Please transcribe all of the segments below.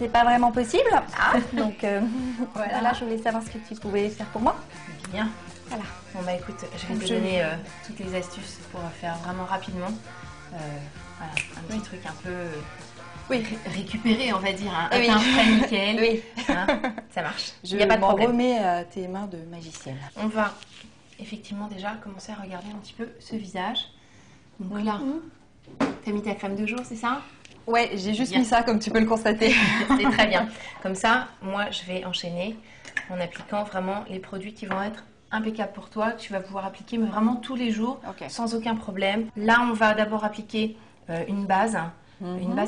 c'est pas vraiment possible. Ah, donc voilà, je voulais savoir ce que tu pouvais faire pour moi. Bien. Voilà. Bon bah écoute, je vais te donner toutes les astuces pour faire vraiment rapidement. Voilà, un petit truc un peu récupéré, on va dire, un teint frais nickel. Oui. Hein, ça marche. Je n'y a pas de problème. remets à tes mains de magicienne. On va effectivement déjà commencer à regarder un petit peu ce visage. Donc là, t'as mis ta crème de jour, c'est ça? Ouais, j'ai juste mis ça, comme tu peux le constater. C'est très bien. Comme ça, moi, je vais enchaîner en appliquant vraiment les produits qui vont être impeccables pour toi, que tu vas pouvoir appliquer mais vraiment tous les jours, sans aucun problème. Là, on va d'abord appliquer une base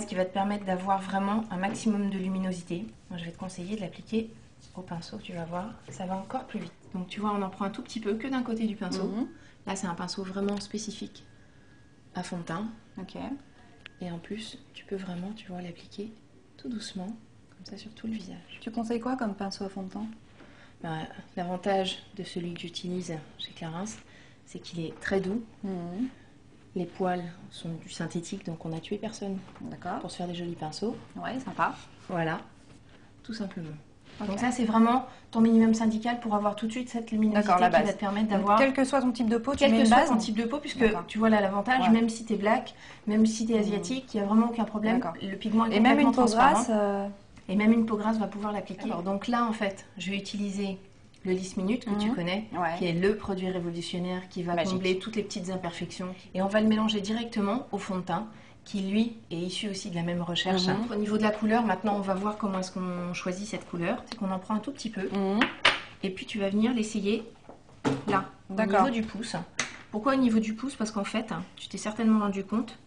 qui va te permettre d'avoir vraiment un maximum de luminosité. Moi, je vais te conseiller de l'appliquer au pinceau, tu vas voir, ça va encore plus vite. Donc, tu vois, on en prend un tout petit peu que d'un côté du pinceau. Là, c'est un pinceau vraiment spécifique à fond de teint. Et en plus, tu peux vraiment, tu vois, l'appliquer tout doucement, comme ça sur tout le visage. Tu conseilles quoi comme pinceau à fond de teint? L'avantage de celui que j'utilise chez Clarins, c'est qu'il est très doux. Les poils sont du synthétique, donc on n'a tué personne pour se faire des jolis pinceaux. Ouais, sympa. Voilà, tout simplement. Donc ça, c'est vraiment ton minimum syndical pour avoir tout de suite cette luminosité qui va te permettre d'avoir... Quel que soit ton type de peau, tu mets Quel une que base. soit ton type de peau, puisque tu vois là l'avantage, même si tu es black, même si tu es asiatique, il n'y a vraiment aucun problème. Le pigment est complètement transparent. Et même une peau grasse va pouvoir l'appliquer. Donc là, en fait, je vais utiliser le Lisse Minute que tu connais, qui est le produit révolutionnaire qui va combler toutes les petites imperfections. Et on va le mélanger directement au fond de teint, qui lui est issu aussi de la même recherche. Au niveau de la couleur, maintenant on va voir comment est-ce qu'on choisit cette couleur. C'est qu'on en prend un tout petit peu, et puis tu vas venir l'essayer là, au niveau du pouce. Pourquoi au niveau du pouce? Parce qu'en fait, tu t'es certainement rendu compte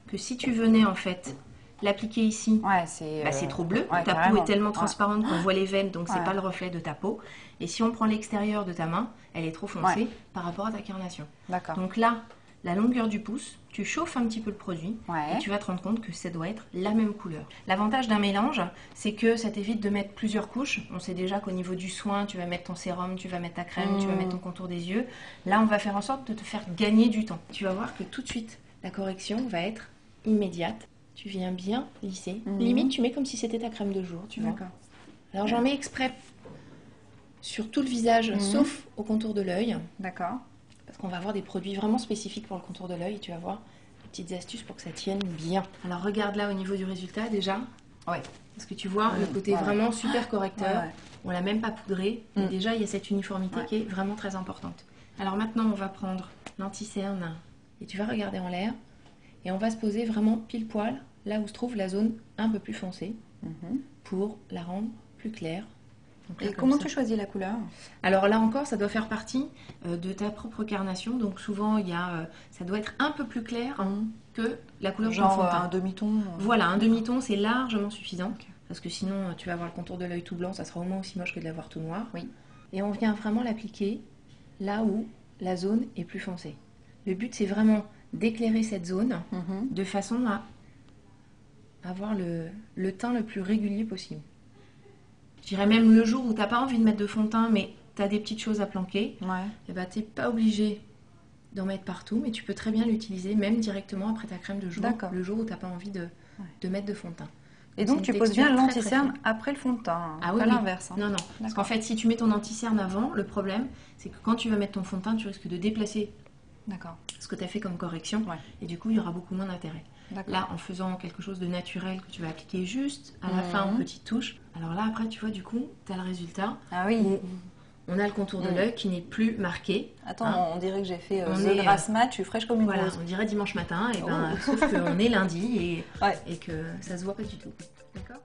que si tu venais en fait l'appliquer ici, c'est trop bleu. Ta peau est tellement transparente qu'on voit les veines, donc c'est pas le reflet de ta peau. Et si on prend l'extérieur de ta main, elle est trop foncée par rapport à ta carnation. Donc là, la longueur du pouce, tu chauffes un petit peu le produit et tu vas te rendre compte que ça doit être la même couleur. L'avantage d'un mélange, c'est que ça t'évite de mettre plusieurs couches. On sait déjà qu'au niveau du soin, tu vas mettre ton sérum, tu vas mettre ta crème, tu vas mettre ton contour des yeux. Là, on va faire en sorte de te faire gagner du temps. Tu vas voir que tout de suite, la correction va être immédiate. Tu viens bien lisser. Limite, tu mets comme si c'était ta crème de jour, tu vois. Alors, j'en mets exprès sur tout le visage, sauf au contour de l'œil. Parce qu'on va avoir des produits vraiment spécifiques pour le contour de l'œil. Tu vas voir des petites astuces pour que ça tienne bien. Alors, regarde là au niveau du résultat déjà. Parce que tu vois, le côté vraiment super correcteur. On l'a même pas poudré. Et déjà, il y a cette uniformité qui est vraiment très importante. Alors maintenant, on va prendre l'anti-cerne et tu vas regarder en l'air. Et on va se poser vraiment pile poil là où se trouve la zone un peu plus foncée pour la rendre plus claire. Donc là, et comment tu choisis la couleur? Alors là encore, ça doit faire partie de ta propre carnation. Donc souvent, ça doit être un peu plus clair que la couleur de ton fond de teint. Un demi-ton. Voilà, un demi-ton, c'est largement suffisant. Parce que sinon, tu vas avoir le contour de l'œil tout blanc, ça sera au moins aussi moche que de l'avoir tout noir. Et on vient vraiment l'appliquer là où la zone est plus foncée. Le but, c'est vraiment d'éclairer cette zone de façon à avoir le teint le plus régulier possible. Je dirais même le jour où tu n'as pas envie de mettre de fond de teint, mais tu as des petites choses à planquer, et ben, tu n'es pas obligé d'en mettre partout, mais tu peux très bien l'utiliser même directement après ta crème de jour, le jour où tu n'as pas envie de mettre de fond de teint. Et donc tu poses bien l'anti-cerne après le fond de teint, pas l'inverse. Non, parce qu'en fait, si tu mets ton anti-cerne avant, le problème, c'est que quand tu vas mettre ton fond de teint, tu risques de déplacer ce que tu as fait comme correction, et du coup, il y aura beaucoup moins d'intérêt. Là, en faisant quelque chose de naturel que tu vas appliquer juste à la fin en petite touche, alors là, après, tu vois, du coup, tu as le résultat. Où on a le contour de l'œil qui n'est plus marqué. Attends, on dirait que j'ai fait The Grass Mat, je suis fraîche comme une rose. On dirait dimanche matin, et sauf qu'on est lundi et que ça se voit pas du tout. D'accord ?